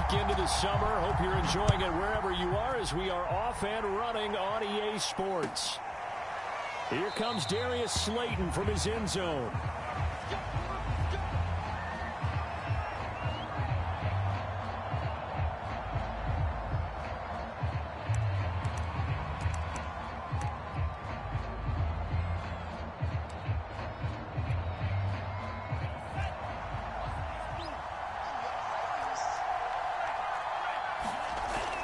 week into the summer. Hope you're enjoying it wherever you are as we are off and running on EA Sports. Here comes Darius Slayton from his end zone.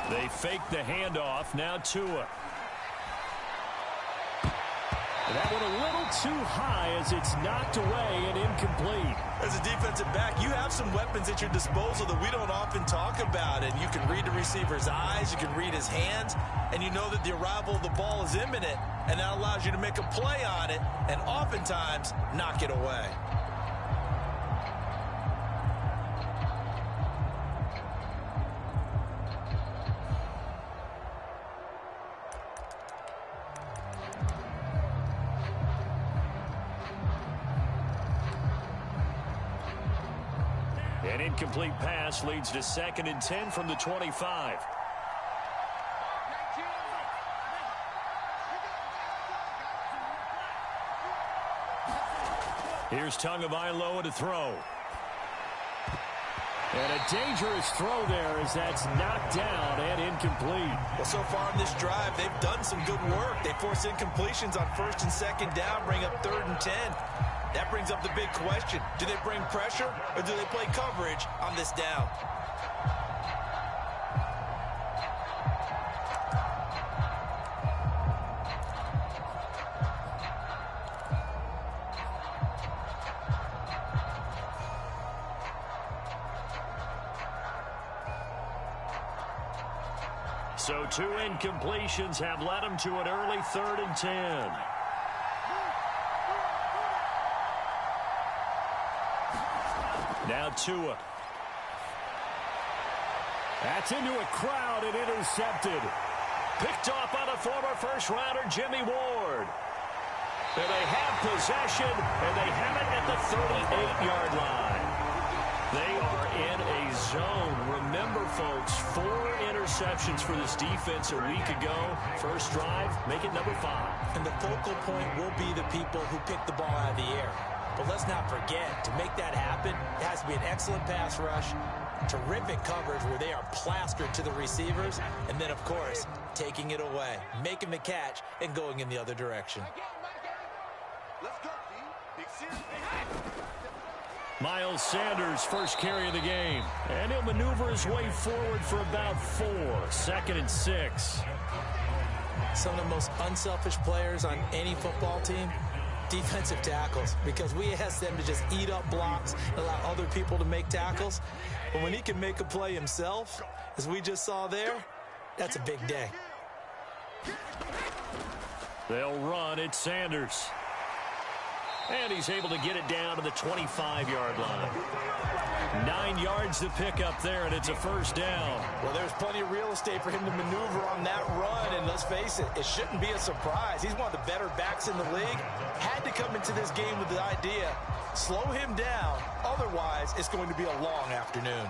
They fake the handoff. Now Tua. That one a little too high as it's knocked away and incomplete. As a defensive back, you have some weapons at your disposal that we don't often talk about. And you can read the receiver's eyes, you can read his hands, and you know that the arrival of the ball is imminent. And that allows you to make a play on it and oftentimes knock it away. An incomplete pass leads to 2nd and 10 from the 25. Here's Tagovailoa to throw. And a dangerous throw there as that's knocked down and incomplete. Well, so far in this drive, they've done some good work. They force incompletions on 1st and 2nd down, bring up 3rd and 10. That brings up the big question. Do they bring pressure or do they play coverage on this down? So 2 incompletions have led them to an early 3rd and 10. Now Tua. That's into a crowd and intercepted. Picked off by the former first-rounder Jimmy Ward. And they have possession, and they have it at the 38-yard line. They are in a zone. Remember, folks, 4 interceptions for this defense a week ago. First drive, make it number 5. And the focal point will be the people who pick the ball out of the air. But let's not forget, to make that happen, it has to be an excellent pass rush, terrific coverage where they are plastered to the receivers, and then, of course, taking it away, making the catch, and going in the other direction. Miles Sanders, first carry of the game. And he'll maneuver his way forward for about 4. 2nd and 6. Some of the most unselfish players on any football team, defensive tackles, because we ask them to just eat up blocks and allow other people to make tackles. But when he can make a play himself, as we just saw there, that's a big day. They'll run. It's Sanders. And he's able to get it down to the 25-yard line. 9 yards to pick up there, and it's a first down. Well, there's plenty of real estate for him to maneuver on that run, and let's face it, it shouldn't be a surprise. He's one of the better backs in the league. Had to come into this game with the idea, slow him down, otherwise it's going to be a long afternoon.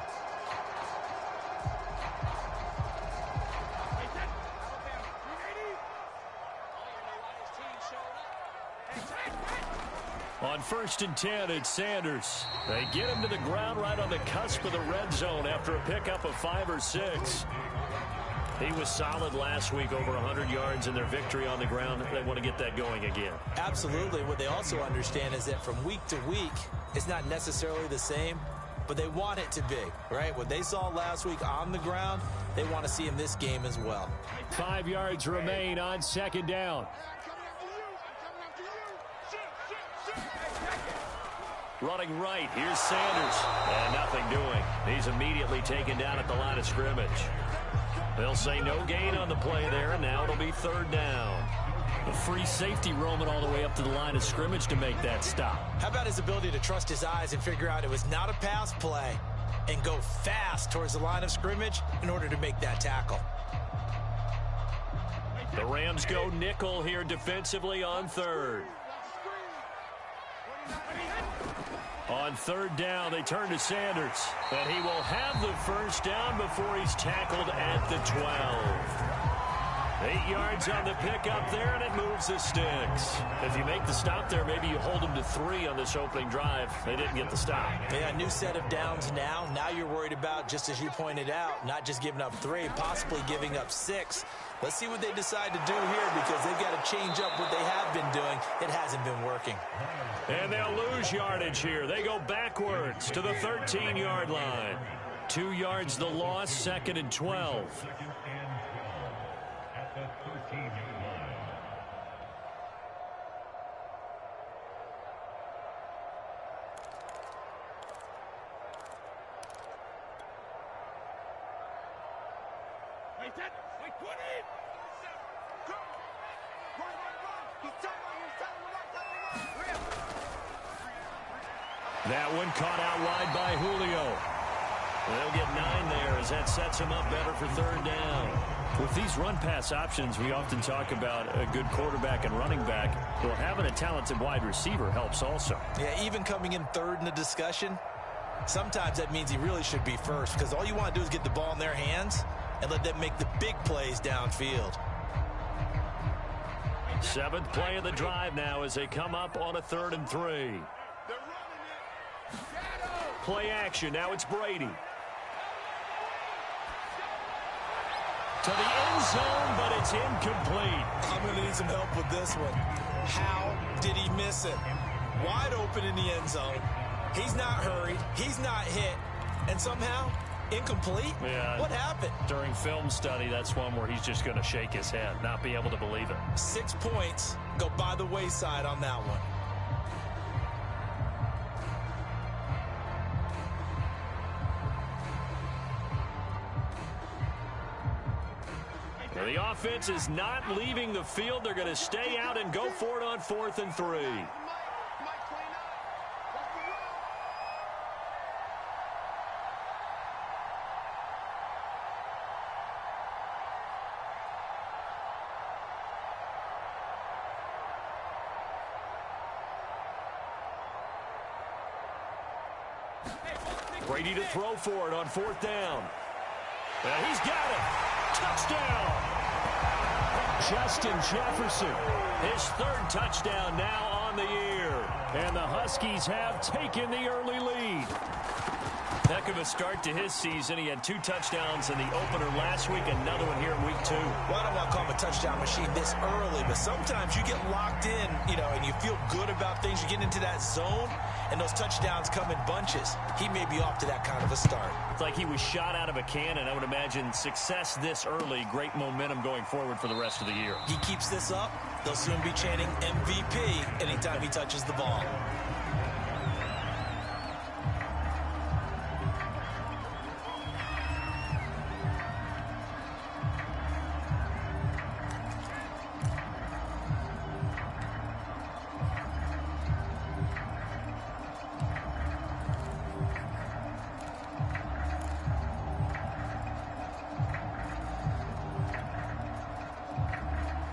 On 1st and 10, it's Sanders. They get him to the ground right on the cusp of the red zone after a pickup of 5 or 6. He was solid last week, over 100 yards in their victory on the ground. They want to get that going again. Absolutely. What they also understand is that from week to week, it's not necessarily the same, but they want it to be, right? What they saw last week on the ground, they want to see in this game as well. 5 yards remain on 2nd down. Running right, here's Sanders. And nothing doing. He's immediately taken down at the line of scrimmage. They'll say no gain on the play there, and now it'll be 3rd down. A free safety roaming all the way up to the line of scrimmage to make that stop. How about his ability to trust his eyes and figure out it was not a pass play and go fast towards the line of scrimmage in order to make that tackle. The Rams go nickel here defensively on 3rd. On third down, they turn to Sanders. And he will have the first down before he's tackled at the 12. 8 yards on the pickup there, and it moves the sticks. If you make the stop there, maybe you hold them to 3 on this opening drive. They didn't get the stop. Yeah, new set of downs now. Now you're worried about, just as you pointed out, not just giving up 3, possibly giving up 6. Let's see what they decide to do here, because they've got to change up what they have been doing. It hasn't been working. And they'll lose yardage here. They go backwards to the 13-yard line. 2 yards the loss, 2nd and 12. That one caught out wide by Julio. They'll get 9 there as that sets him up better for third down. With these run-pass options, we often talk about a good quarterback and running back. Well, having a talented wide receiver helps also. Yeah, even coming in third in the discussion, sometimes that means he really should be first, because all you want to do is get the ball in their hands and let them make the big plays downfield. 7th play of the drive now as they come up on a 3rd and 3. Play action. Now it's Brady. To the end zone, but it's incomplete. I'm going to need some help with this one. How did he miss it? Wide open in the end zone. He's not hurried. He's not hit. And somehow, incomplete? Yeah. What happened? During film study, that's one where he's just going to shake his head, not be able to believe it. 6 points go by the wayside on that one. The offense is not leaving the field. They're going to stay out and go for it on 4th and 3. Brady to throw for it on 4th down. And he's got it. Touchdown. Justin Jefferson. His 3rd touchdown now on the year. And the Huskies have taken the early lead. Heck of a start to his season. He had 2 touchdowns in the opener last week, another one here in week 2. Well, I don't want to call him a touchdown machine this early, but sometimes you get locked in, and you feel good about things. You get into that zone, and those touchdowns come in bunches. He may be off to that kind of a start. It's like he was shot out of a cannon. I would imagine success this early, great momentum going forward for the rest of the year. He keeps this up, they'll soon be chanting MVP anytime he touches the ball.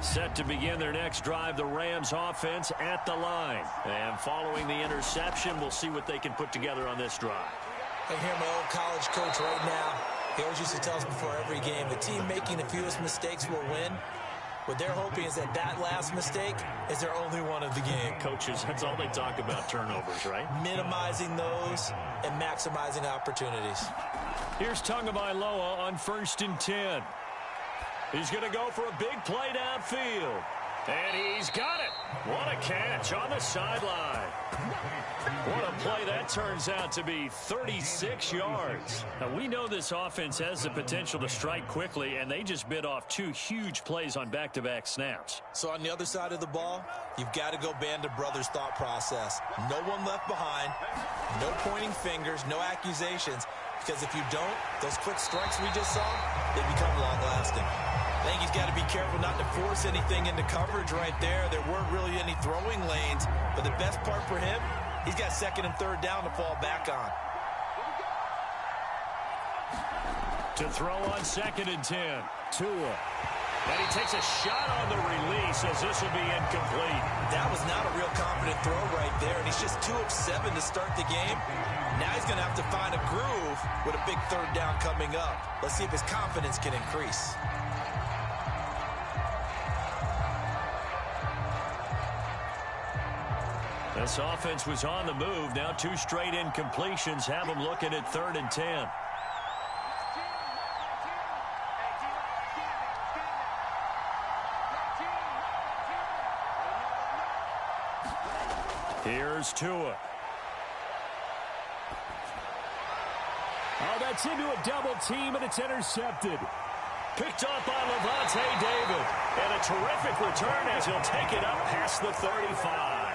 Set to begin their next drive, the Rams offense at the line. And following the interception, we'll see what they can put together on this drive. I hear my old college coach right now. He always used to tell us before every game, the team making the fewest mistakes will win. What they're hoping is that last mistake is their only one of the game. Coaches, that's all they talk about, turnovers, right? Minimizing those and maximizing opportunities. Here's Tagovailoa on 1st and 10. He's going to go for a big play downfield. And he's got it. What a catch on the sideline. What a play that turns out to be. 36 yards. Now, we know this offense has the potential to strike quickly, and they just bit off 2 huge plays on back-to-back snaps. So on the other side of the ball, you've got to go band of brothers thought process. No one left behind. No pointing fingers. No accusations. Because if you don't, those quick strikes we just saw, they become long-lasting. I think he's got to be careful not to force anything into coverage right there. There weren't really any throwing lanes. But the best part for him, he's got 2nd and 3rd down to fall back on. To throw on 2nd and 10. Tua. And he takes a shot on the release as this will be incomplete. That was not a real confident throw right there, and he's just 2 of 7 to start the game. Now he's going to have to find a groove with a big third down coming up. Let's see if his confidence can increase. This offense was on the move. Now 2 straight incompletions have them looking at 3rd and 10. Here's Tua. Oh, that's into a double team, and it's intercepted. Picked up by Levante David. And a terrific return as he'll take it up past the 35.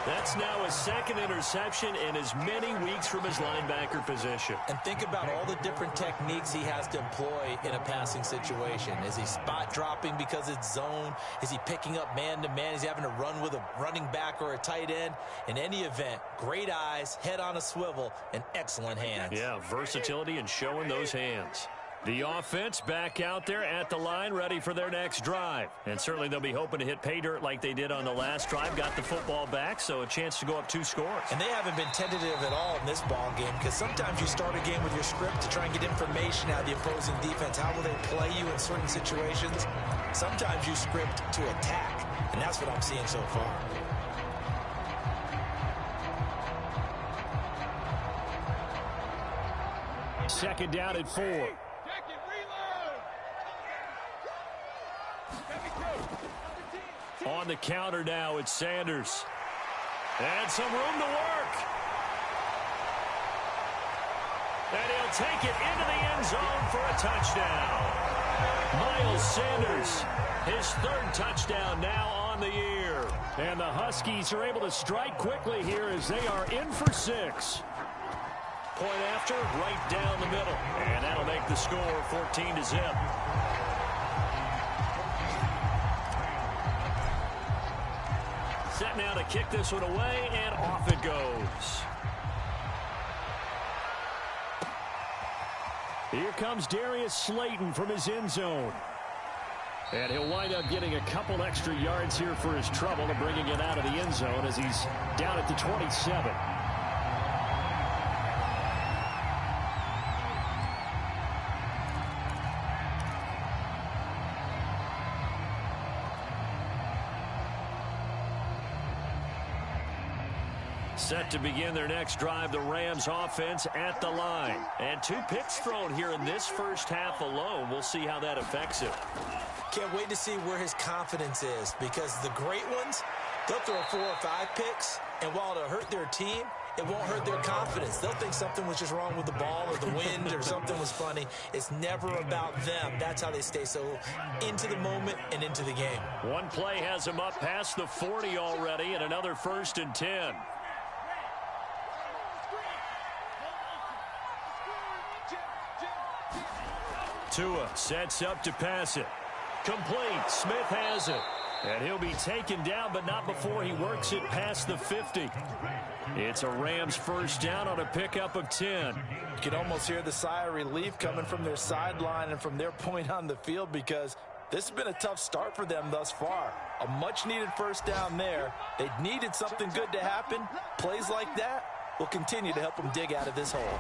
That's now his 2nd interception in as many weeks from his linebacker position. And think about all the different techniques he has to employ in a passing situation. Is he spot dropping because it's zone? Is he picking up man-to-man? Is he having to run with a running back or a tight end? In any event, great eyes, head on a swivel, and excellent hands. Yeah, versatility and showing those hands. The offense back out there at the line, ready for their next drive. And certainly they'll be hoping to hit pay dirt like they did on the last drive. Got the football back, so a chance to go up 2 scores. And they haven't been tentative at all in this ball game, because sometimes you start a game with your script to try and get information out of the opposing defense. How will they play you in certain situations? Sometimes you script to attack, and that's what I'm seeing so far. Second down at 4. On the counter now, it's Sanders. And some room to work. And he'll take it into the end zone for a touchdown. Miles Sanders, his 3rd touchdown now on the year. And the Huskies are able to strike quickly here as they are in for 6. Point after, right down the middle. And that'll make the score 14-0. Set now to kick this one away, and off it goes. Here comes Darius Slayton from his end zone. And he'll wind up getting a couple extra yards here for his trouble and bringing it out of the end zone as he's down at the 27. Set to begin their next drive, the Rams offense at the line. And 2 picks thrown here in this first half alone. We'll see how that affects it. Can't wait to see where his confidence is, because the great ones, they'll throw 4 or 5 picks, and while it'll hurt their team, it won't hurt their confidence. They'll think something was just wrong with the ball or the wind or something was funny. It's never about them. That's how they stay so into the moment and into the game. One play has them up past the 40 already, and another 1st and 10. Tua sets up to pass it. Complete. Smith has it. And he'll be taken down, but not before he works it past the 50. It's a Rams 1st down on a pickup of 10. You can almost hear the sigh of relief coming from their sideline and from their point on the field, because this has been a tough start for them thus far. A much-needed 1st down there. They needed something good to happen. Plays like that will continue to help them dig out of this hole.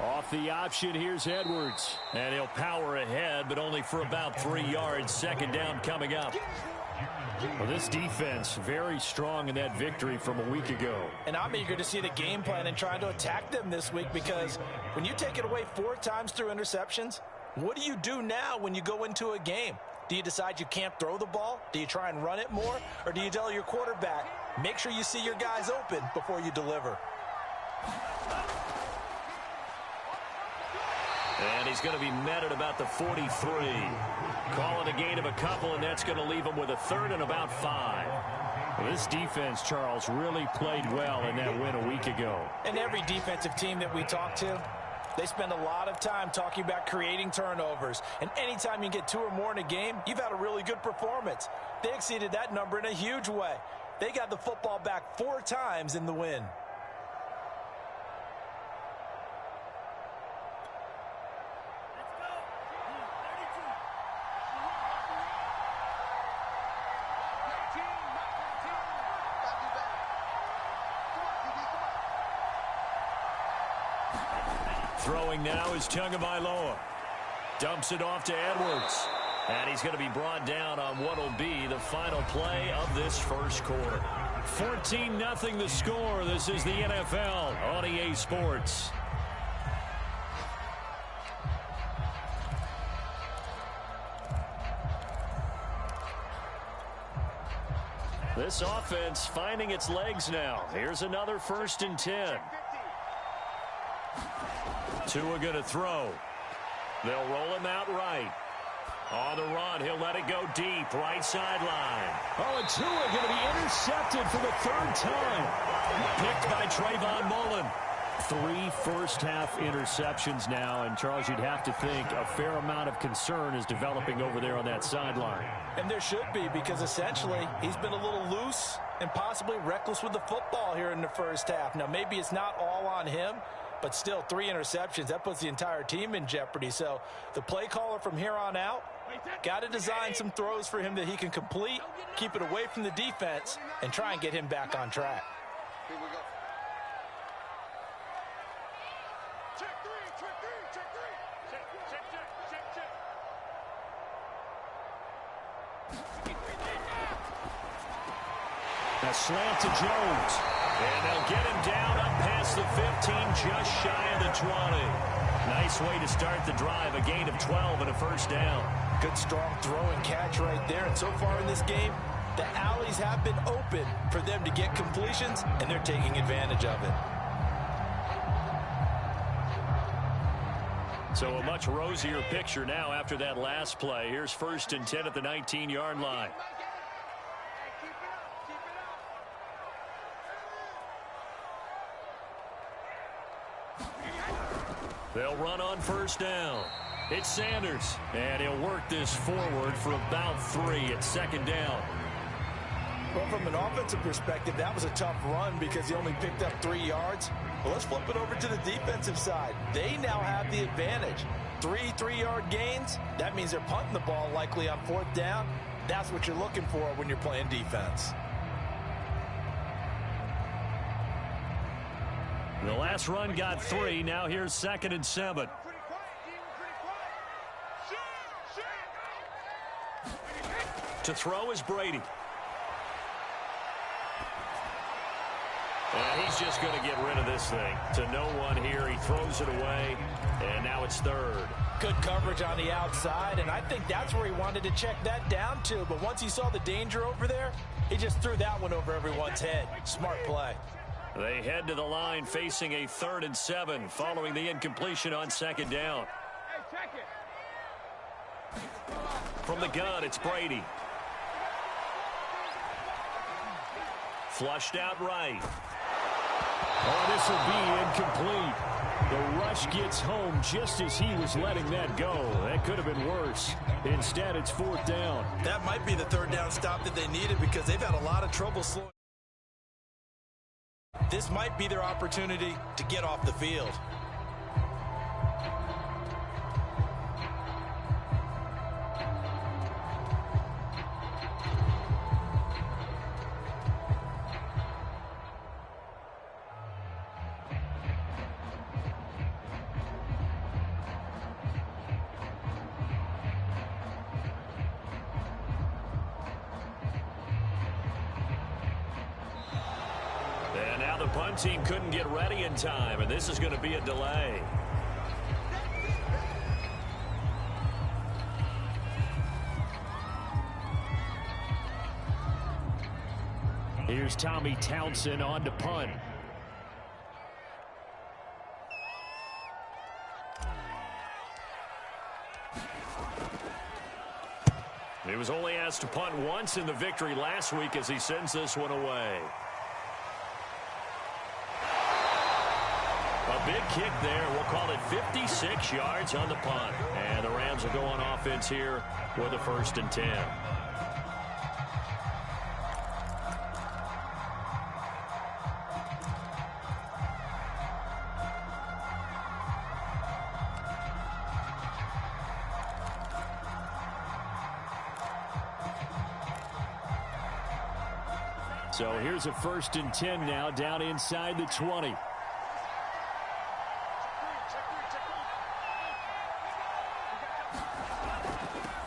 Off the option, here's Edwards. And he'll power ahead, but only for about 3 yards. 2nd down coming up. Well, this defense very strong in that victory from a week ago. And I'm eager to see the game plan and trying to attack them this week, because when you take it away 4 times through interceptions, what do you do now when you go into a game? Do you decide you can't throw the ball? Do you try and run it more? Or do you tell your quarterback, make sure you see your guys open before you deliver? And he's going to be met at about the 43. Calling a gain of a couple, and that's going to leave him with a 3rd and about 5. Well, this defense, Charles, really played well in that win a week ago. And every defensive team that we talk to, they spend a lot of time talking about creating turnovers. And anytime you get 2 or more in a game, you've had a really good performance. They exceeded that number in a huge way. They got the football back 4 times in the win. Throwing now is Tagovailoa. Dumps it off to Edwards. And he's going to be brought down on what will be the final play of this first quarter. 14-0 the score. This is the NFL on EA Sports. This offense finding its legs now. Here's another 1st and 10. Tua going to throw. They'll roll him out right. On the run, he'll let it go deep, right sideline. Oh, and Tua going to be intercepted for the 3rd time. Picked by Trayvon Mullen. 3 first-half interceptions now, and Charles, you'd have to think a fair amount of concern is developing over there on that sideline. And there should be, because essentially he's been a little loose and possibly reckless with the football here in the first half. Now, maybe it's not all on him, but still 3 interceptions. That puts the entire team in jeopardy. So the play caller from here on out got to design some throws for him that he can complete, keep it away from the defense, and try and get him back on track. Here we go. A slant to Jones. And they'll get him down up past the 15, just shy of the 20. Nice way to start the drive. A gain of 12 and a first down. Good strong throw and catch right there. And so far in this game, the alleys have been open for them to get completions, and they're taking advantage of it. So a much rosier picture now after that last play. Here's 1st and 10 at the 19-yard line. They'll run on 1st down. It's Sanders, and he'll work this forward for about 3 at 2nd down. Well, from an offensive perspective, that was a tough run because he only picked up 3 yards. Well, let's flip it over to the defensive side. They now have the advantage. 3 3-yard gains. That means they're punting the ball likely on 4th down. That's what you're looking for when you're playing defense. The last run got 3. Now here's 2nd and 7. To throw is Brady. And he's just going to get rid of this thing. To no one here. He throws it away. And now it's 3rd. Good coverage on the outside, and I think that's where he wanted to check that down to. But once he saw the danger over there, he just threw that one over everyone's head. Smart play. They head to the line facing a 3rd and 7 following the incompletion on 2nd down. From the gun, it's Brady. Flushed out right. Oh, this will be incomplete. The rush gets home just as he was letting that go. That could have been worse. Instead, it's 4th down. That might be the 3rd down stop that they needed because they've had a lot of trouble slowing. This might be their opportunity to get off the field. The punt team couldn't get ready in time, and this is going to be a delay. Here's Tommy Townsend on to punt. He was only asked to punt once in the victory last week as he sends this one away. A big kick there. We'll call it 56 yards on the punt. And the Rams will go on offense here with a 1st and 10. So here's a 1st and 10 now down inside the 20.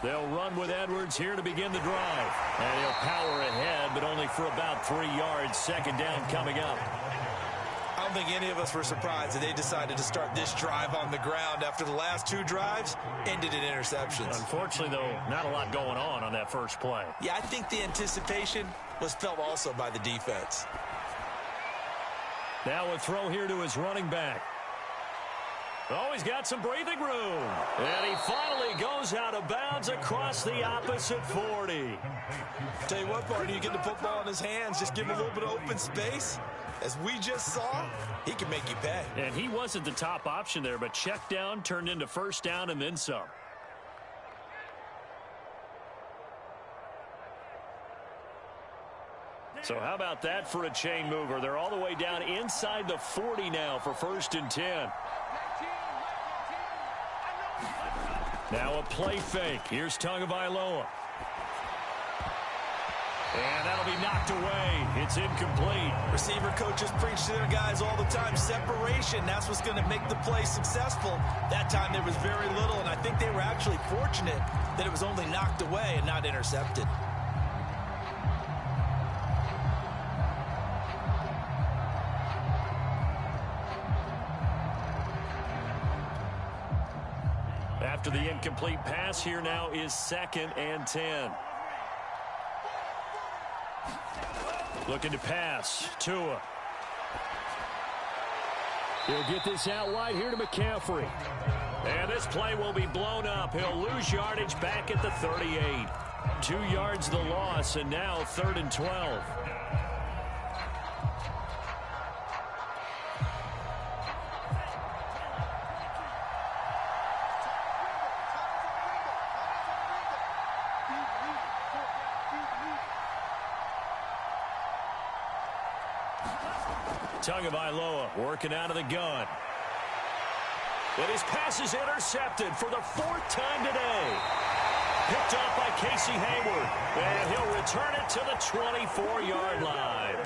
They'll run with Edwards here to begin the drive. And he'll power ahead, but only for about 3 yards. Second down coming up. I don't think any of us were surprised that they decided to start this drive on the ground after the last 2 drives ended in interceptions. Unfortunately, though, not a lot going on that first play. Yeah, I think the anticipation was felt also by the defense. Now a throw here to his running back. Oh, he's got some breathing room. And he finally goes out of bounds across the opposite 40. Tell you what, partner, you get the football in his hands, just give him a little bit of open space. As we just saw, he can make you pay. And he wasn't the top option there, but check down turned into first down and then some. So how about that for a chain mover? They're all the way down inside the 40 now for 1st and 10. Now a play fake. Here's Tagovailoa. And that'll be knocked away. It's incomplete. Receiver coaches preach to their guys all the time. Separation, that's what's going to make the play successful. That time there was very little, and I think they were actually fortunate that it was only knocked away and not intercepted. After the incomplete pass, here now is 2nd and 10. Looking to pass. Tua. He'll get this out wide here to McCaffrey. And this play will be blown up. He'll lose yardage back at the 38. 2 yards the loss, and now 3rd and 12. Tagovailoa working out of the gun. And his pass is intercepted for the 4th time today. Picked off by Casey Hayward. And he'll return it to the 24-yard line.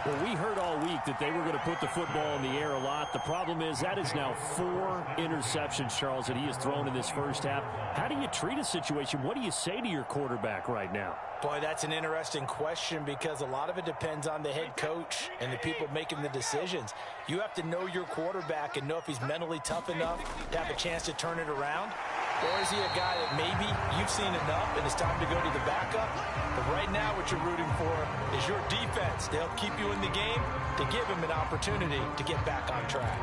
Well, we heard all week that they were going to put the football in the air a lot. The problem is that is now 4 interceptions, Charles, that he has thrown in this first half. How do you treat a situation? What do you say to your quarterback right now? Boy, that's an interesting question because a lot of it depends on the head coach and the people making the decisions. You have to know your quarterback and know if he's mentally tough enough to have a chance to turn it around. Or is he a guy that maybe you've seen enough and it's time to go to the backup? But right now what you're rooting for is your defense to help keep you in the game, to give him an opportunity to get back on track.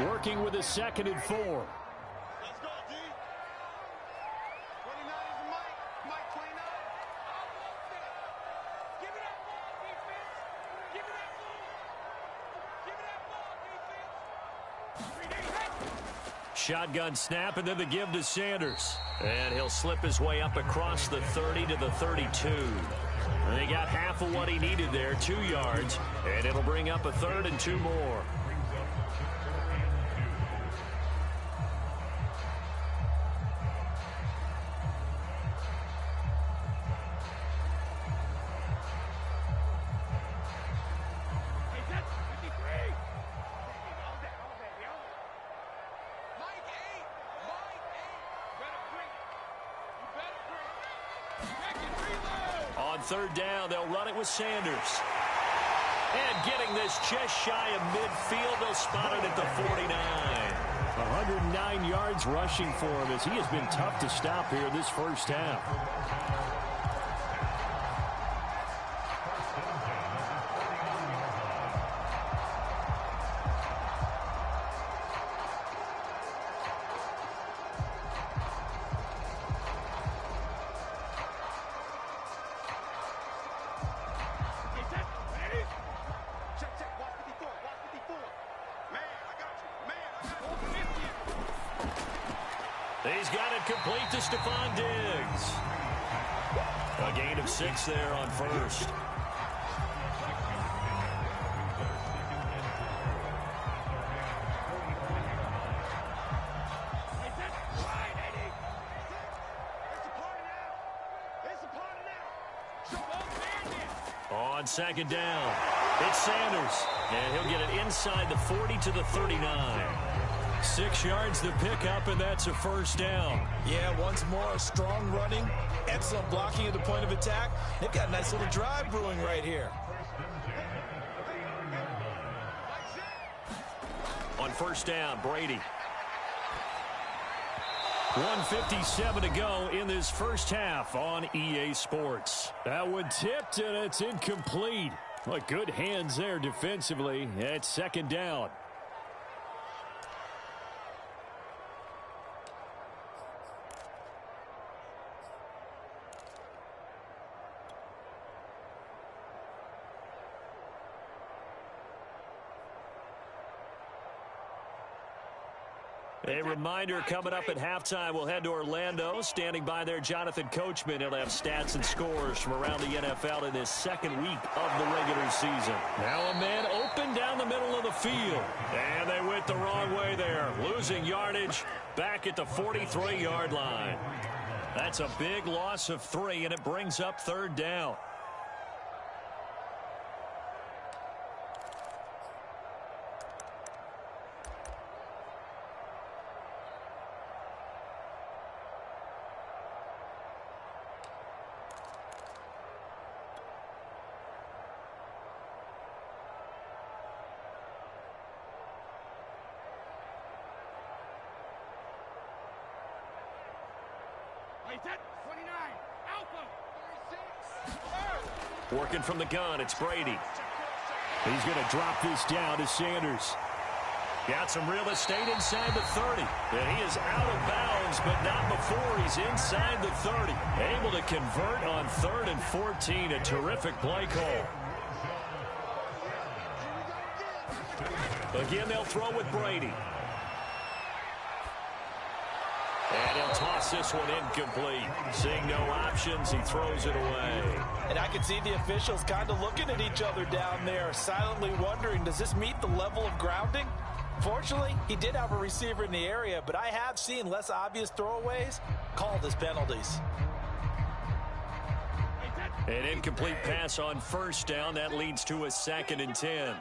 Working with a 2nd and 4. Let's go, D. 29 is the mic. Mike 29. Give me that ball, defense. Give me that ball. Give me that ball, defense. Shotgun snap, and then the give to Sanders. And he'll slip his way up across the 30 to the 32. And they got half of what he needed there, 2 yards. And it'll bring up a 3rd and 2 more. On 3rd down, they'll run it with Sanders. And getting this just shy of midfield, they'll spot it at the 49. 109 yards rushing for him as he has been tough to stop here this first half. He's got it complete to Stephon Diggs. A gain of 6 there on 1st. on second down. It's Sanders, and he'll get it inside the 40 to the 39. 6 yards the pickup, and that's a first down. Yeah, once more, strong running, excellent blocking at the point of attack. They've got a nice little drive brewing right here. On first down, Brady. 1:57 to go in this first half on EA Sports. That one tipped, and it's incomplete. Well, good hands there defensively. It's second down. A reminder, coming up at halftime, we'll head to Orlando. Standing by there, Jonathan Coachman. He'll have stats and scores from around the NFL in this second week of the regular season. Now a man open down the middle of the field. And they went the wrong way there. Losing yardage back at the 43-yard line. That's a big loss of 3, and it brings up third down. Working from the gun, it's Brady. He's going to drop this down to Sanders. Got some real estate inside the 30. And he is out of bounds, but not before he's inside the 30. Able to convert on 3rd and 14. A terrific play call. Again, they'll throw with Brady. And he'll toss this one incomplete. Seeing no options, he throws it away. And I can see the officials kind of looking at each other down there, silently wondering, does this meet the level of grounding? Fortunately, he did have a receiver in the area, but I have seen less obvious throwaways called as penalties. An incomplete pass on first down. That leads to a 2nd and 10.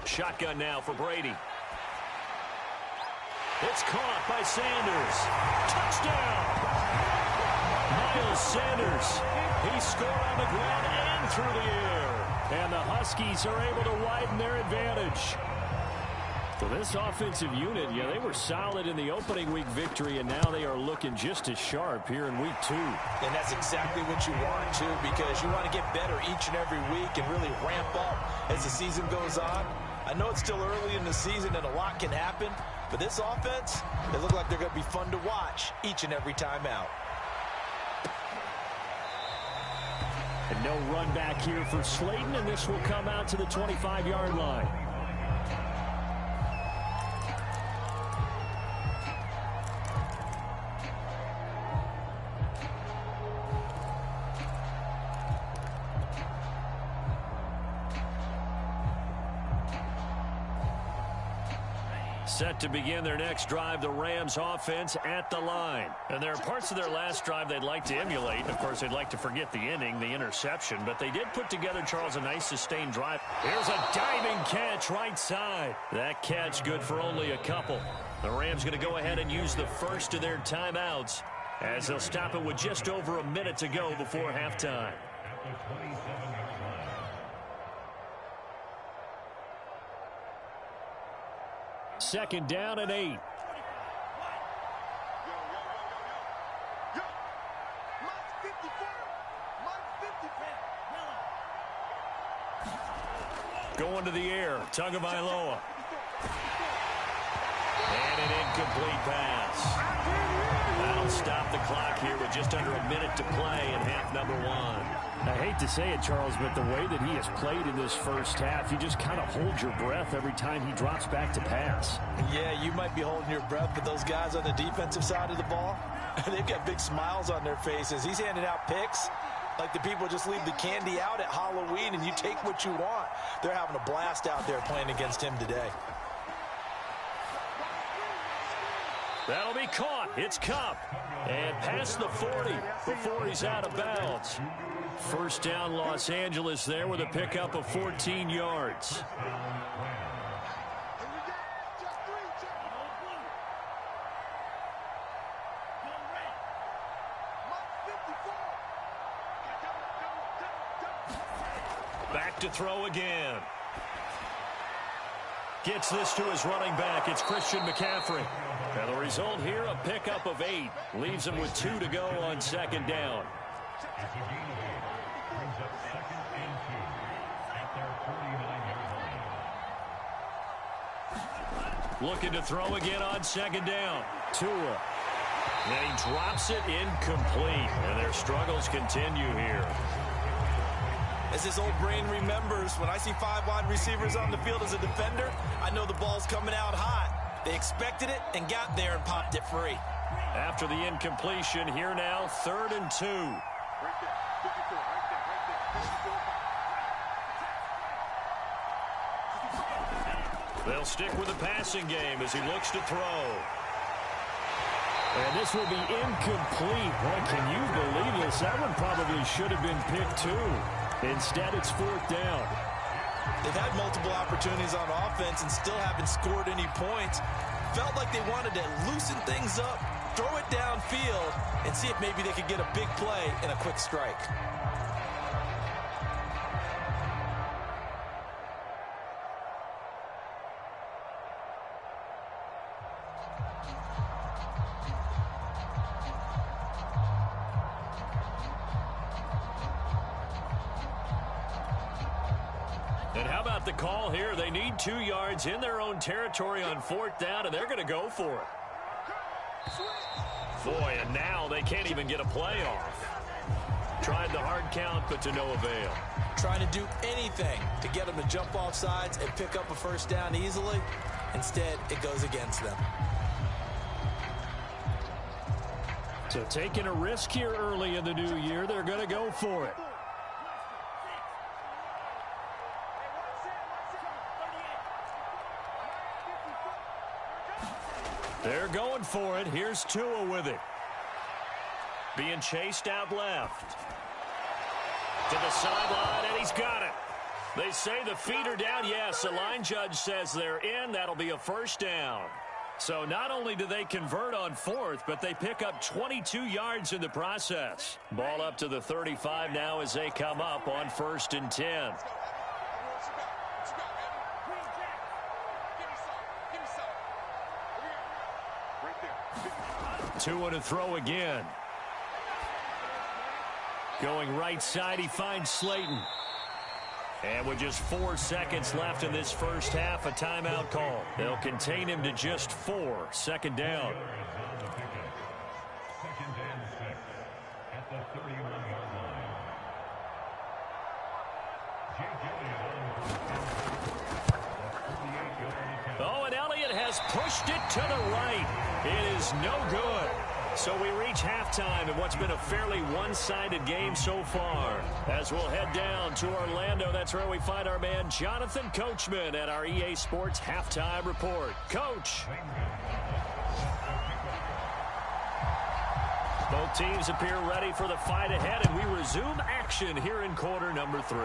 Shotgun now for Brady. It's caught by Sanders. Touchdown! Miles Sanders. He scored on the ground and through the air. And the Huskies are able to widen their advantage. So this offensive unit, they were solid in the opening week victory, and now they are looking just as sharp here in week 2. And that's exactly what you want, too, because you want to get better each and every week and really ramp up as the season goes on. I know it's still early in the season and a lot can happen, but this offense, they look like they're going to be fun to watch each and every time out. And no run back here for Slayton, and this will come out to the 25-yard line. Set to begin their next drive, the Rams offense at the line. And there are parts of their last drive they'd like to emulate. Of course, they'd like to forget the inning, the interception. But they did put together, Charles, a nice sustained drive. Here's a diving catch right side. That catch good for only a couple. The Rams going to go ahead and use the first of their timeouts as they'll stop it with just over a minute to go before halftime. Second down and 8. Going to the air, Tagovailoa. And an incomplete pass. That'll stop the clock here with just under a minute to play in half number 1. I hate to say it, Charles, but the way that he has played in this first half, you just kind of hold your breath every time he drops back to pass. Yeah, you might be holding your breath, but those guys on the defensive side of the ball, they've got big smiles on their faces. He's handing out picks like the people just leave the candy out at Halloween and you take what you want. They're having a blast out there playing against him today. That'll be caught. It's Cup. And past the 40 before he's out of bounds. First down, Los Angeles there with a pickup of 14 yards. Back to throw again. Gets this to his running back. It's Christian McCaffrey. And the result here, a pickup of 8. Leaves him with 2 to go on second down. Looking to throw again on second down. Tua. And he drops it incomplete. And their struggles continue here. As his old brain remembers, when I see 5 wide receivers on the field as a defender, I know the ball's coming out hot. They expected it and got there and popped it free. After the incompletion, here now, 3rd and 2. They'll stick with the passing game as he looks to throw. And this will be incomplete. Boy, can you believe this? That one probably should have been picked too. Instead, it's 4th down. They've had multiple opportunities on offense and still haven't scored any points. Felt like they wanted to loosen things up, throw it downfield, and see if maybe they could get a big play and a quick strike. And how about the call here? They need 2 yards in their own territory on 4th down, and they're going to go for it. Boy, and now they can't even get a play off. Tried the hard count, but to no avail. Trying to do anything to get them to jump off sides and pick up a first down easily. Instead, it goes against them. So taking a risk here early in the new year, they're going to go for it. They're going for it. Here's Tua with it. Being chased out left. To the sideline, and he's got it. They say the feet are down. Yes, the line judge says they're in. That'll be a first down. So not only do they convert on 4th, but they pick up 22 yards in the process. Ball up to the 35 now as they come up on 1st and 10. Tua to throw again. Going right side, he finds Slayton. And with just 4 seconds left in this first half, a timeout call. They'll contain him to just 4. Second down. Oh, and Elliott has pushed it to the right. It is no good. So we reach halftime in what's been a fairly one-sided game so far. As we'll head down to Orlando, that's where we find our man Jonathan Coachman at our EA Sports Halftime Report. Coach. Both teams appear ready for the fight ahead, and we resume action here in quarter number 3.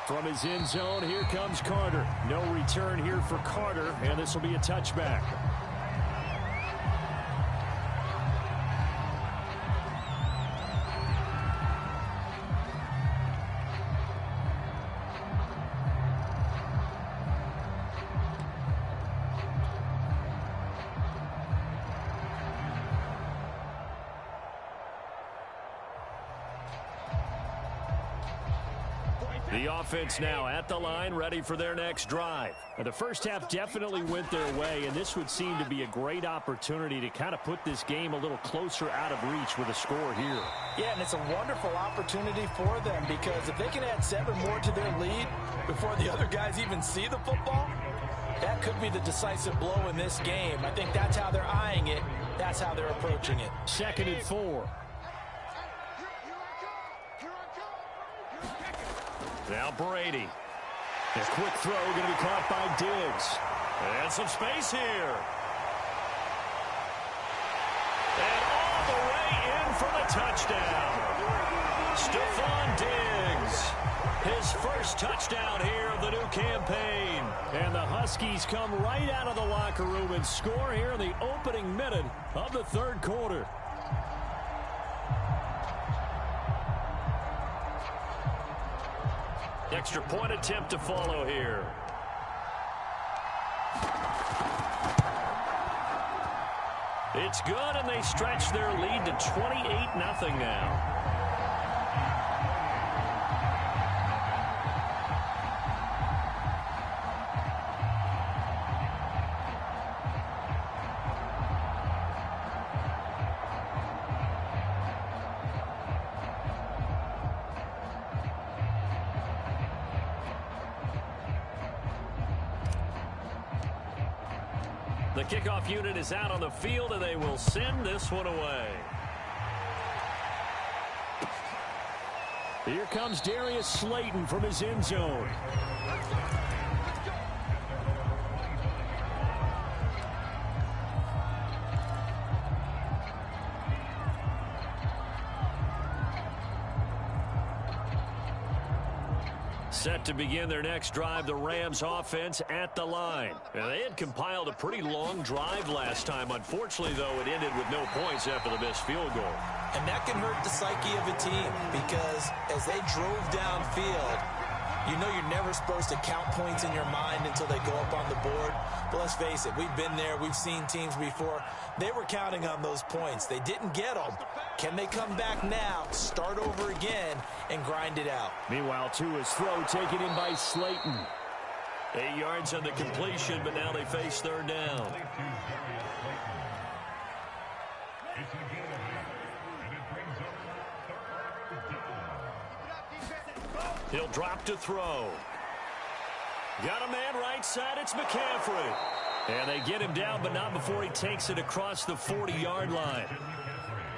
From his end zone, here comes Carter. No return here for Carter, and this will be a touchback. The offense now at the line, ready for their next drive. The first half definitely went their way, and this would seem to be a great opportunity to kind of put this game a little closer out of reach with a score here. Yeah, and it's a wonderful opportunity for them because if they can add 7 more to their lead before the other guys even see the football, that could be the decisive blow in this game. I think that's how they're eyeing it. That's how they're approaching it. 2nd and 4. Now Brady. A quick throw going to be caught by Diggs. And some space here. a touchdown. Stephon Diggs, his first touchdown here of the new campaign. And the Huskies come right out of the locker room and score here in the opening minute of the third quarter. Extra point attempt to follow here. It's good, and they stretch their lead to 28-0 now. The kickoff unit is out on the field, and they will send this one away. Here comes Darius Slayton from his end zone. Set to begin their next drive, the Rams offense at the line. Now, they had compiled a pretty long drive last time. Unfortunately, though, it ended with no points after the missed field goal. And that can hurt the psyche of a team because as they drove downfield, you know you're never supposed to count points in your mind until they go up on the board. But let's face it, we've been there. We've seen teams before. They were counting on those points. They didn't get them. Can they come back now, start over again, and grind it out? Meanwhile, Tua's throw taken in by Slayton. 8 yards on the completion, but now they face third down. He'll drop to throw. Got a man right side. It's McCaffrey. And they get him down, but not before he takes it across the 40-yard line.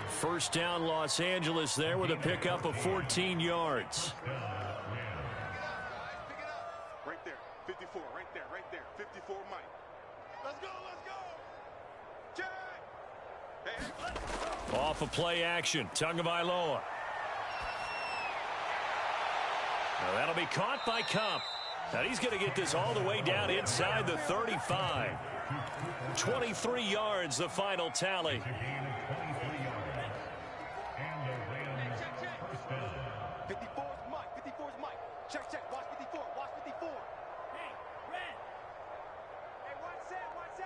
First down, Los Angeles there with a pickup of 14 yards. Right there, 54, right there, 54, Mike. Let's go. Check. Hey. Off of play action, Tagovailoa. Now that'll be caught by Cup. Now he's going to get this all the way down inside the 35. 23 yards, the final tally. 54's Mike. Check. Watch 54. Hey, red. Hey, watch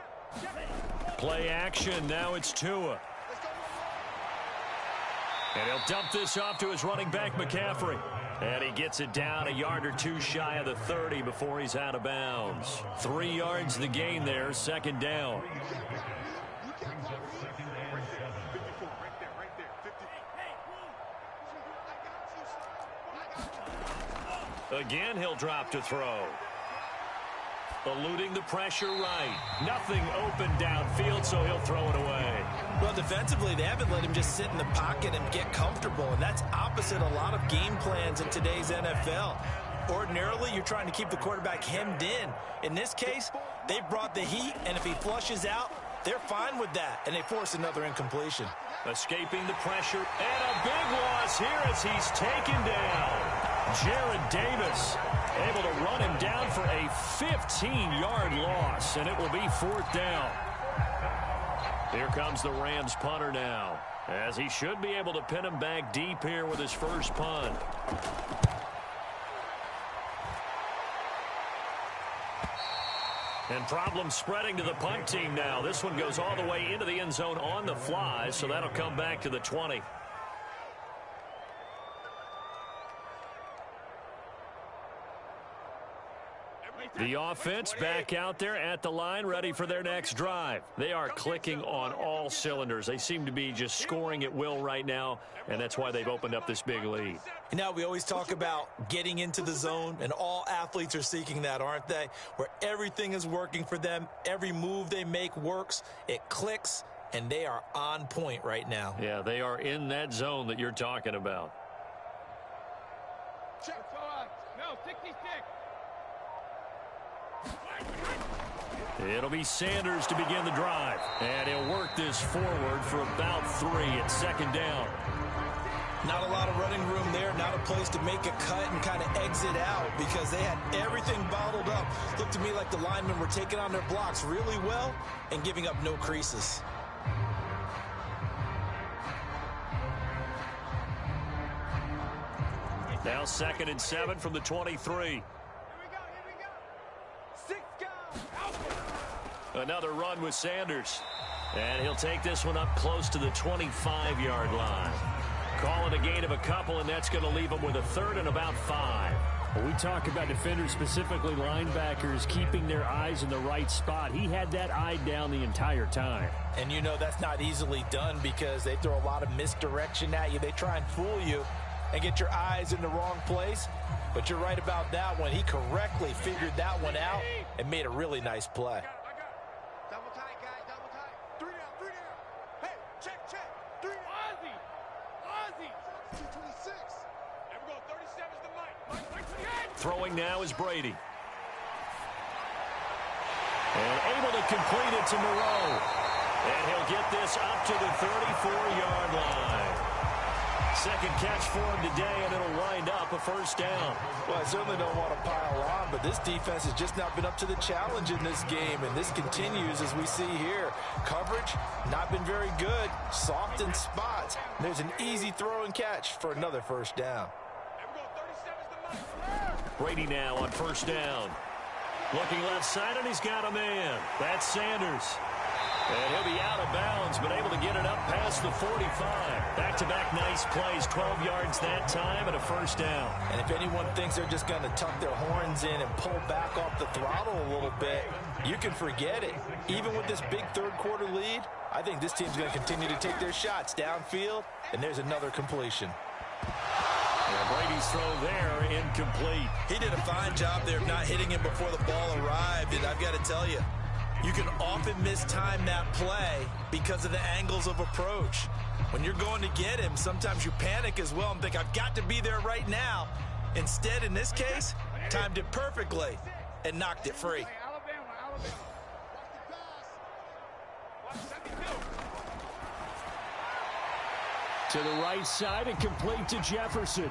out. Play action. Now it's Tua. And he'll dump this off to his running back, McCaffrey. And he gets it down a yard or two shy of the 30 before he's out of bounds. 3 yards the gain there, second down. Again, he'll drop to throw. Eluding the pressure right. Nothing open downfield, so he'll throw it away. Well, defensively, they haven't let him just sit in the pocket and get comfortable, and that's opposite a lot of game plans in today's NFL. Ordinarily, you're trying to keep the quarterback hemmed in. In this case, they brought the heat, and if he flushes out, they're fine with that, and they force another incompletion. Escaping the pressure, and a big loss here as he's taken down. Jared Davis able to run him down for a 15-yard loss, and it will be fourth down. Here comes the Rams punter now, as he should be able to pin him back deep here with his first punt. And problems spreading to the punt team now. This one goes all the way into the end zone on the fly, so that'll come back to the 20. The offense back out there at the line, ready for their next drive. They are clicking on all cylinders. They seem to be just scoring at will right now, and that's why they've opened up this big lead. You know, we always talk about getting into the zone, and all athletes are seeking that, aren't they? Where everything is working for them, every move they make works, it clicks, and they are on point right now. Yeah, they are in that zone that you're talking about. No, 66. It'll be Sanders to begin the drive. And he'll work this forward for about 3 at second down. Not a lot of running room there, not a place to make a cut and kind of exit out because they had everything bottled up. Looked to me like the linemen were taking on their blocks really well and giving up no creases. Now 2nd and 7 from the 23. Here we go. 6 guys. Another run with Sanders. And he'll take this one up close to the 25-yard line. Call it a gain of a couple, and that's going to leave him with a 3rd and about 5. Well, we talk about defenders, specifically linebackers, keeping their eyes in the right spot. He had that eye down the entire time. And you know that's not easily done because they throw a lot of misdirection at you. They try and fool you and get your eyes in the wrong place. But you're right about that one. He correctly figured that one out and made a really nice play. I got it. Double tight, guys. Double tight. 3 down. Hey, check. 3 down. Ozzy. 226. And we're going 37's the Mike 28. Throwing now is Brady. And able to complete it to Moreau. And he'll get this up to the 34-yard line. Second catch for him today, and it'll wind up a 1st down. Well, I certainly don't want to pile on, but this defense has just not been up to the challenge in this game, and this continues as we see here. Coverage, not been very good, soft in spots. There's an easy throw and catch for another 1st down. And we're going 37's the Mike. Brady now on 1st down. Looking left side, and he's got a man. That's Sanders. And he'll be out of bounds, but able to get it up past the 45. Back-to-back nice plays, 12 yards that time, and a 1st down. And if anyone thinks they're just going to tuck their horns in and pull back off the throttle a little bit, you can forget it. Even with this big 3rd quarter lead, I think this team's going to continue to take their shots downfield, and there's another completion. And Brady's throw there, incomplete. He did a fine job there of not hitting him before the ball arrived, and I've got to tell you, you can often mistime that play because of the angles of approach. When you're going to get him, sometimes you panic as well and think, I've got to be there right now. Instead, in this case, timed it perfectly and knocked it free. Hey, Alabama. Watch the pass. Watch 72. To the right side and complete to Jefferson.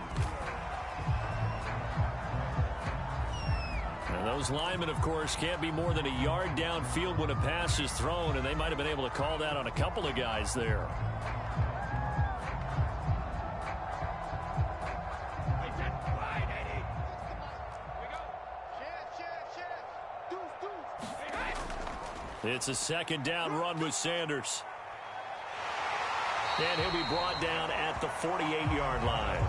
And those linemen, of course, can't be more than a yard downfield when a pass is thrown, and they might have been able to call that on a couple of guys there. It's a 2nd down run with Sanders. And he'll be brought down at the 48-yard line.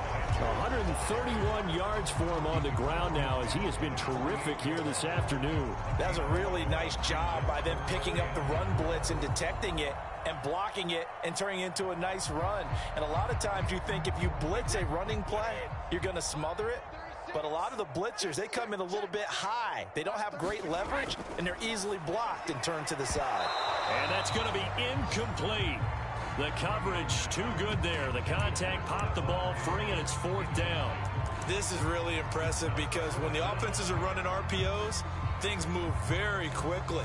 131 yards for him on the ground now as he has been terrific here this afternoon. That was a really nice job by them picking up the run blitz and detecting it and blocking it and turning it into a nice run. And a lot of times you think if you blitz a running play, you're going to smother it. But a lot of the blitzers, they come in a little bit high. They don't have great leverage, and they're easily blocked and turned to the side. And that's going to be incomplete. The coverage too good there. The contact popped the ball free, and it's 4th down. This is really impressive because when the offenses are running RPOs, things move very quickly.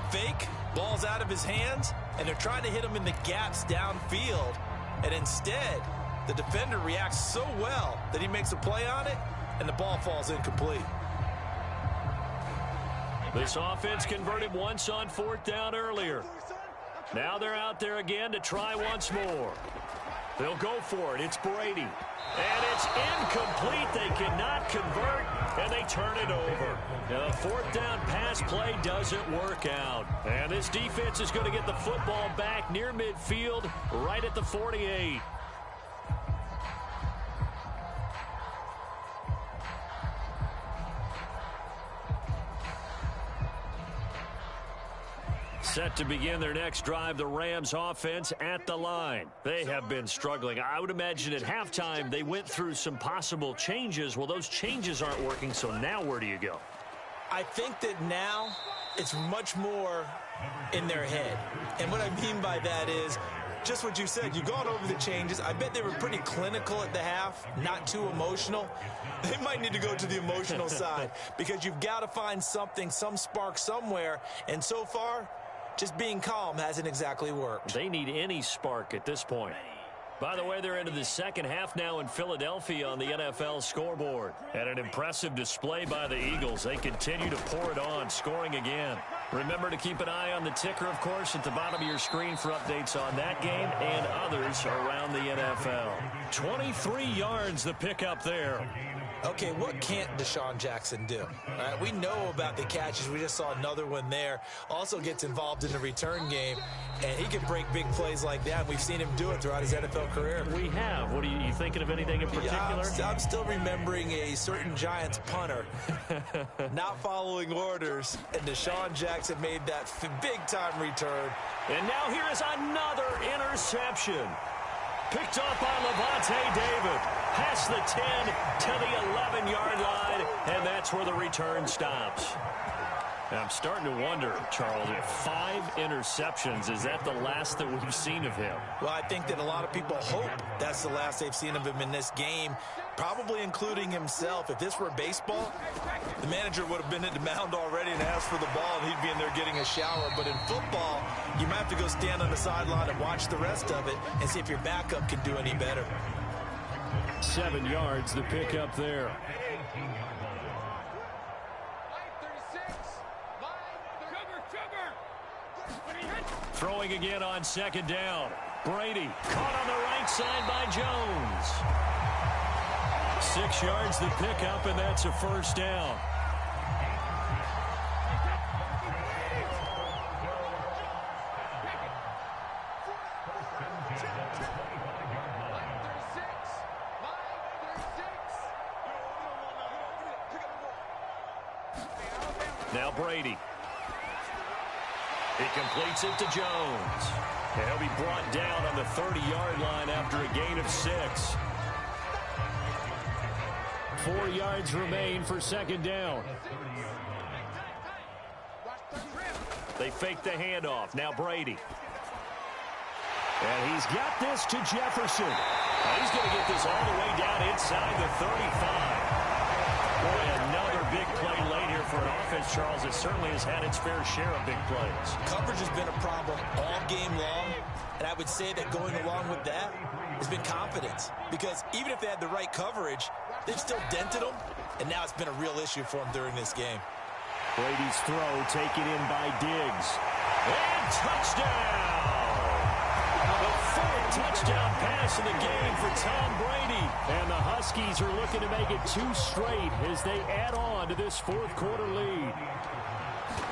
Fake, ball's out of his hands, and they're trying to hit him in the gaps downfield. And instead, the defender reacts so well that he makes a play on it, and the ball falls incomplete. This offense converted once on 4th down earlier. Now they're out there again to try once more. They'll go for it. It's Brady. And it's incomplete. They cannot convert, and they turn it over. Now, the 4th down pass play doesn't work out. And this defense is going to get the football back near midfield, right at the 48. Set to begin their next drive, the Rams offense at the line. They have been struggling. I would imagine at halftime they went through some possible changes. Well, those changes aren't working, so now where do you go? I think that now it's much more in their head. And what I mean by that is just what you said. You've gone over the changes. I bet they were pretty clinical at the half, not too emotional. They might need to go to the emotional side because you've got to find something, some spark somewhere. And so far, just being calm hasn't exactly worked. They need any spark at this point. By the way, they're into the second half now in Philadelphia on the NFL scoreboard. And an impressive display by the Eagles. They continue to pour it on, scoring again. Remember to keep an eye on the ticker, of course, at the bottom of your screen for updates on that game and others around the NFL. 23 yards the pickup there. Okay, what can't Deshaun Jackson do? All right, we know about the catches. We just saw another one there. Also gets involved in the return game, and he can break big plays like that. We've seen him do it throughout his NFL career. We have. What are you thinking of anything in particular? Yeah, I'm still remembering a certain Giants punter not following orders, and Deshaun Jackson made that big-time return. And now here is another interception. Picked off by Levante David. Past the 10 to the 11-yard line, and that's where the return stops. And I'm starting to wonder, Charles, if 5 interceptions, is that the last that we've seen of him? Well, I think that a lot of people hope that's the last they've seen of him in this game, probably including himself. If this were baseball, the manager would have been at the mound already and asked for the ball, and he'd be in there getting a shower. But in football, you might have to go stand on the sideline and watch the rest of it and see if your backup can do any better. 7 yards, the pickup there. Throwing again on second down. Brady caught on the right side by Jones. 6 yards, the pickup, and that's a first down. Now Brady. He completes it to Jones. And he'll be brought down on the 30-yard line after a gain of 6. 4 yards remain for second down. They fake the handoff. Now Brady. And he's got this to Jefferson. And he's going to get this all the way down inside the 35. Boy, another big play late here for an offense, Charles, that certainly has had its fair share of big plays. Coverage has been a problem all game long, and I would say that going along with that has been confidence. Because even if they had the right coverage, they've still dented them, and now it's been a real issue for them during this game. Brady's throw taken in by Diggs. And touchdown! The 4th touchdown pass of the game for Tom Brady. And the Huskies are looking to make it 2 straight as they add on to this 4th quarter lead.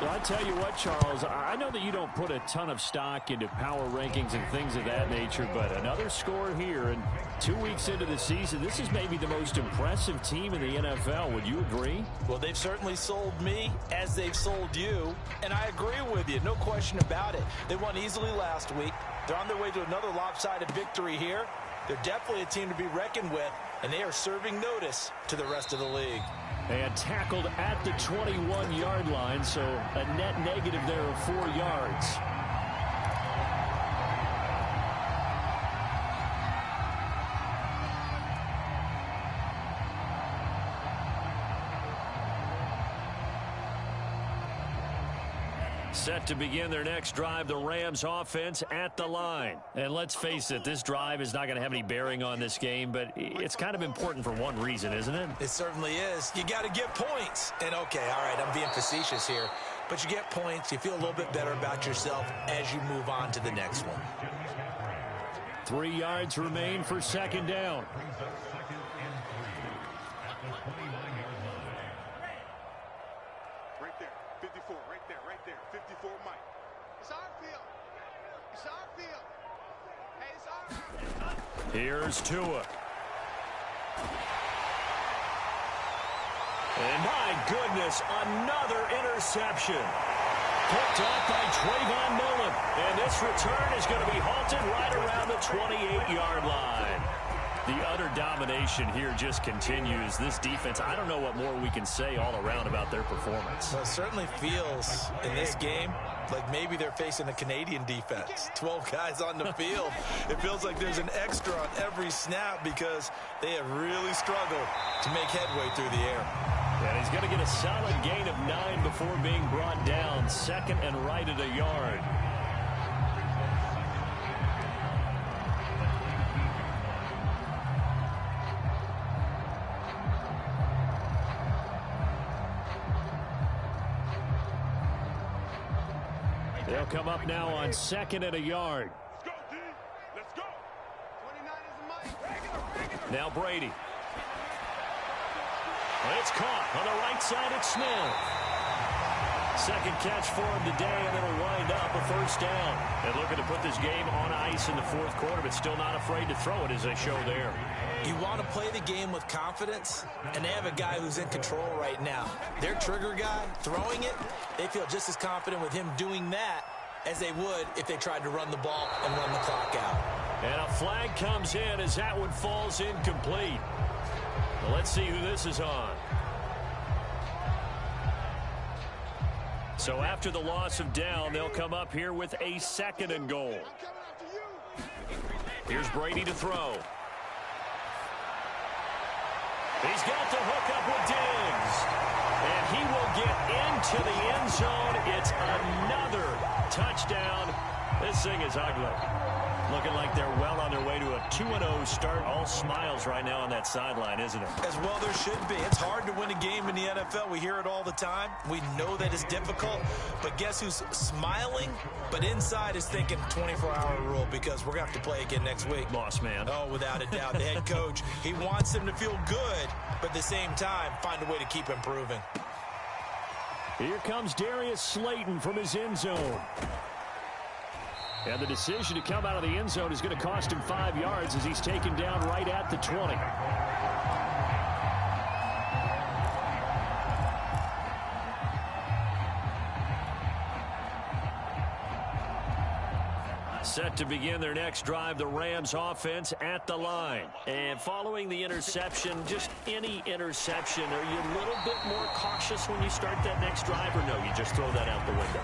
Well, I tell you what, Charles, I know that you don't put a ton of stock into power rankings and things of that nature, but another score here, and 2 weeks into the season, this is maybe the most impressive team in the NFL. Would you agree? Well, they've certainly sold me as they've sold you, and I agree with you, no question about it. They won easily last week. They're on their way to another lopsided victory here. They're definitely a team to be reckoned with, and they are serving notice to the rest of the league. And tackled at the 21-yard line, so a net negative there of 4 yards. Set to begin their next drive, the Rams offense at the line. And let's face it, this drive is not going to have any bearing on this game, but it's kind of important for one reason, isn't it? It certainly is. You got to get points. And okay, all right, I'm being facetious here, but you get points, you feel a little bit better about yourself as you move on to the next one. 3 yards remain for second down. Right there, 54, right there, 54, Mike. It's our field. It's our field. Hey, it's our field. Here's Tua. And my goodness, another interception. Picked off by Trayvon Mullen. And this return is going to be halted right around the 28-yard line. The utter domination here just continues. This defense, I don't know what more we can say all around about their performance. Well, it certainly feels in this game like maybe they're facing a Canadian defense. 12 guys on the field. It feels like there's an extra on every snap because they have really struggled to make headway through the air. And he's going to get a solid gain of 9 before being brought down. Second and right at a yard. They'll come up now on 2nd and a yard. Let's go, D. Let's go. 29 is the mic. Now Brady. It's caught on the right side. It's Smith. Second catch for him today, and it'll wind up a first down. They're looking to put this game on ice in the 4th quarter, but still not afraid to throw it, as they show there. You want to play the game with confidence, and they have a guy who's in control right now. Their trigger guy, throwing it, they feel just as confident with him doing that as they would if they tried to run the ball and run the clock out. And a flag comes in as that one falls incomplete. Well, let's see who this is on. So after the loss of down, they'll come up here with a 2nd and goal. Here's Brady to throw. He's got the hook up with Diggs. And he will get into the end zone. It's another touchdown. This thing is ugly. Looking like they're well on their way to a 2-0 start. All smiles right now on that sideline, isn't it? As well there should be. It's hard to win a game in the NFL. We hear it all the time. We know that it's difficult. But guess who's smiling? But inside is thinking 24-hour rule, because we're going to have to play again next week. Boss man. Oh, without a doubt. The head coach, he wants them to feel good, but at the same time, find a way to keep improving. Here comes Darius Slayton from his end zone. And the decision to come out of the end zone is going to cost him 5 yards as he's taken down right at the 20. Set to begin their next drive, the Rams offense at the line. And following the interception, just any interception, are you a little bit more cautious when you start that next drive, or no, you just throw that out the window?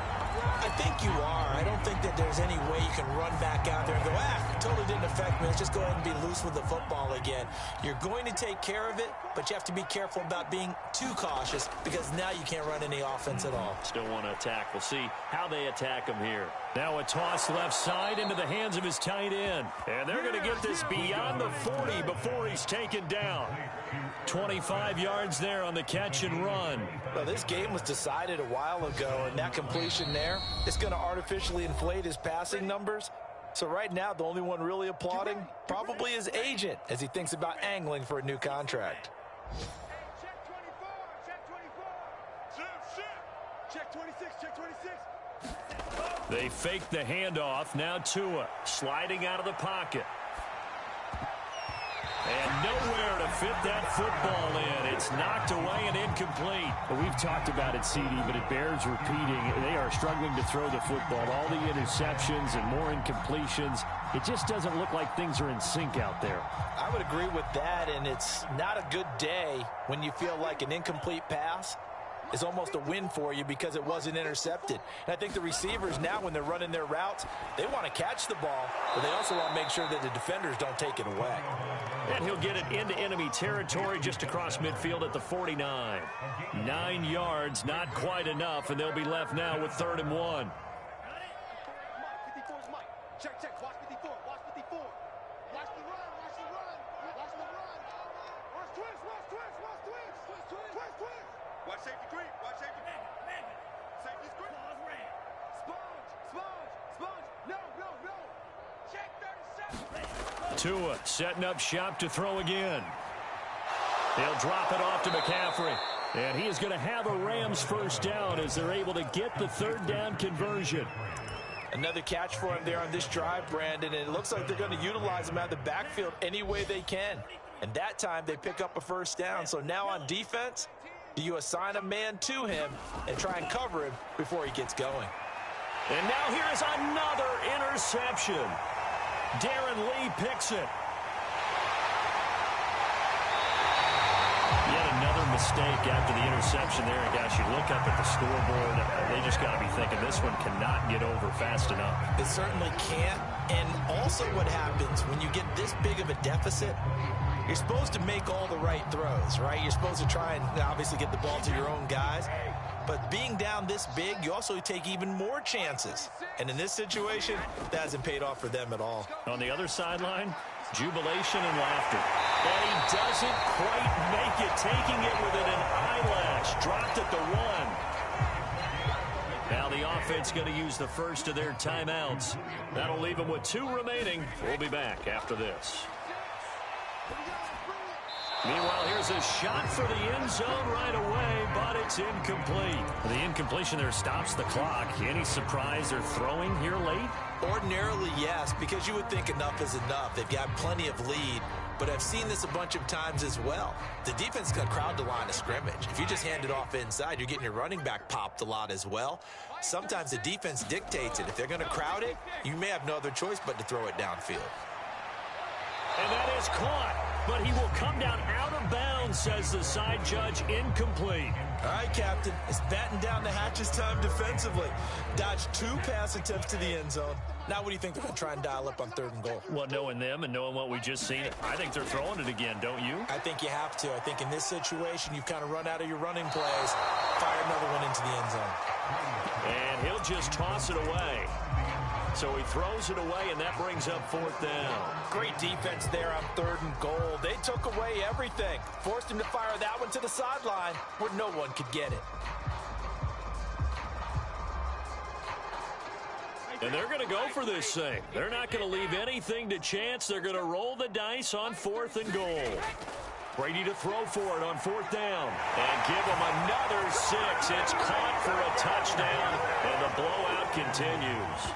I think you are. I don't think that there's any way you can run back out there and go, it totally didn't affect me. Let's just go ahead and be loose with the football again. You're going to take care of it, but you have to be careful about being too cautious, because now you can't run any offense at all. Still want to attack. We'll see how they attack him here. Now a toss left side into the hands of his tight end. And they're going to get this beyond the 40 before he's taken down. 25 yards there on the catch and run. Well, this game was decided a while ago, and that completion there is going to artificially inflate his passing numbers. So right now, the only one really applauding probably his agent as he thinks about angling for a new contract. Check 24, check 24. Check 26, check 26. They fake the handoff. Now Tua sliding out of the pocket. And nowhere to fit that football in. It's knocked away and incomplete. Well, we've talked about it, CD, but it bears repeating. They are struggling to throw the football. All the interceptions and more incompletions. It just doesn't look like things are in sync out there. I would agree with that, and it's not a good day when you feel like an incomplete pass is almost a win for you because it wasn't intercepted. And I think the receivers now, when they're running their routes, they want to catch the ball, but they also want to make sure that the defenders don't take it away. And he'll get it into enemy territory just across midfield at the 49. 9 yards, not quite enough, and they'll be left now with 3rd and 1. 54 is Mike. Check, check. Watch 54. Watch 54. Watch the run. Watch the run. Watch the run. Watch twist. Watch twist. Watch twist. Twist, twist. Watch safety green. Watch safety green. Safety screen. Sponge. Sponge. Sponge. No, no, no. Check 37. Tua setting up shop to throw again. They'll drop it off to McCaffrey. And he is going to have a Rams first down as they're able to get the 3rd down conversion. Another catch for him there on this drive, Brandon, and it looks like they're going to utilize him out of the backfield any way they can. And that time they pick up a first down. So now on defense, do you assign a man to him and try and cover him before he gets going? And now here is another interception. Darren Lee picks it. Yet another mistake after the interception there. And gosh, you look up at the scoreboard, they just got to be thinking this one cannot get over fast enough. It certainly can't. And also what happens when you get this big of a deficit, you're supposed to make all the right throws, right? You're supposed to try and obviously get the ball to your own guys. But being down this big, you also take even more chances. And in this situation, that hasn't paid off for them at all. On the other sideline, jubilation and laughter. And he doesn't quite make it, taking it within an eyelash. Dropped at the 1. Now the offense going to use the first of their timeouts. That'll leave them with 2 remaining. We'll be back after this. Meanwhile, here's a shot for the end zone right away, but it's incomplete. The incompletion there stops the clock. Any surprise they're throwing here late? Ordinarily, yes, because you would think enough is enough. They've got plenty of lead, but I've seen this a bunch of times as well. The defense can crowd the line of scrimmage. If you just hand it off inside, you're getting your running back popped a lot as well. Sometimes the defense dictates it. If they're going to crowd it, you may have no other choice but to throw it downfield. And that is caught, but he will come down out of bounds, says the side judge, incomplete. All right, Captain, it's batten down the hatches time defensively. Dodged 2 pass attempts to the end zone. Now what do you think they're going to try and dial up on 3rd and goal? Well, knowing them and knowing what we just seen, I think they're throwing it again, don't you? I think you have to. I think in this situation, you've kind of run out of your running plays. Fire another one into the end zone. And he'll just toss it away. So he throws it away, and that brings up 4th down. Great defense there on 3rd and goal. They took away everything. Forced him to fire that one to the sideline where no one could get it. And they're going to go for this thing. They're not going to leave anything to chance. They're going to roll the dice on 4th and goal. Brady to throw for it on 4th down. And give him another 6. It's caught for a touchdown, and the blowout continues.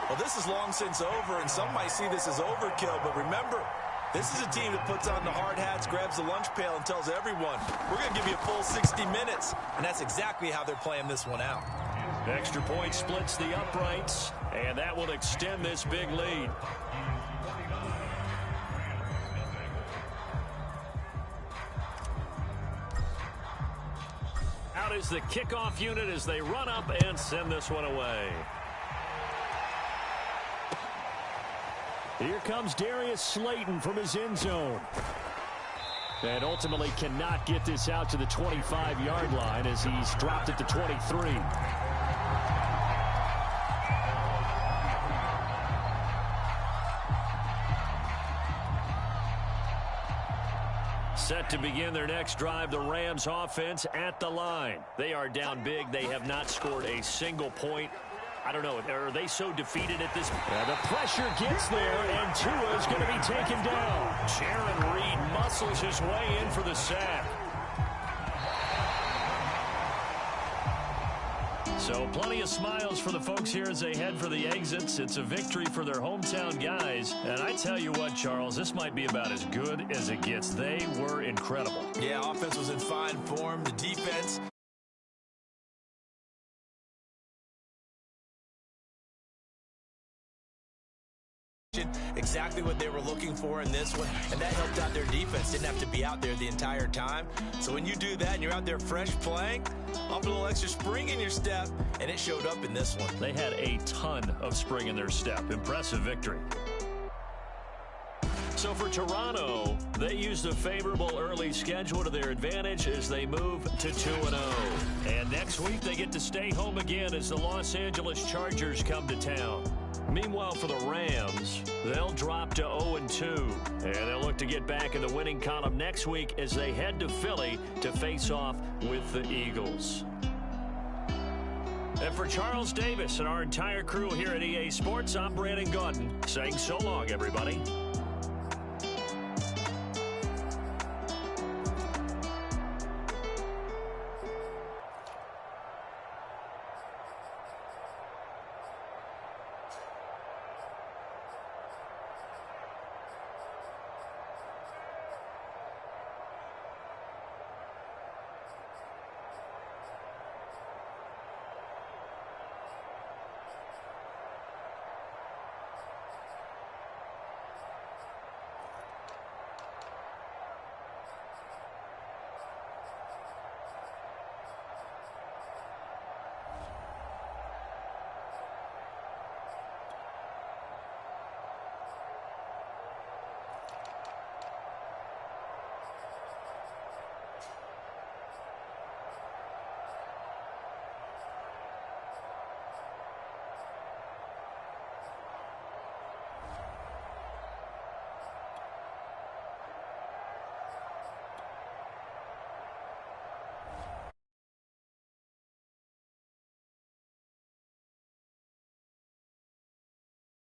Well, this is long since over, and some might see this as overkill, but remember, this is a team that puts on the hard hats, grabs the lunch pail, and tells everyone, we're going to give you a full 60 minutes, and that's exactly how they're playing this one out. Extra point splits the uprights, and that will extend this big lead. Out is the kickoff unit as they run up and send this one away. Here comes Darius Slayton from his end zone. And ultimately cannot get this out to the 25-yard line as he's dropped at the 23. Set to begin their next drive, the Rams offense at the line. They are down big. They have not scored a single point. I don't know. Are they so defeated at this point? The pressure gets there, and Tua is going to be taken down. Jaron Reed muscles his way in for the sack. So plenty of smiles for the folks here as they head for the exits. It's a victory for their hometown guys. And I tell you what, Charles, this might be about as good as it gets. They were incredible. Yeah, offense was in fine form. The defense... exactly what they were looking for in this one, and that helped out their defense. Didn't have to be out there the entire time. So when you do that and you're out there fresh playing, off a little extra spring in your step, and it showed up in this one. They had a ton of spring in their step. Impressive victory. So for Toronto, they used a favorable early schedule to their advantage as they move to 2-0. And next week they get to stay home again as the Los Angeles Chargers come to town. Meanwhile, for the Rams, they'll drop to 0-2, and they'll look to get back in the winning column next week as they head to Philly to face off with the Eagles. And for Charles Davis and our entire crew here at EA Sports, I'm Brandon Gaudin saying so long, everybody.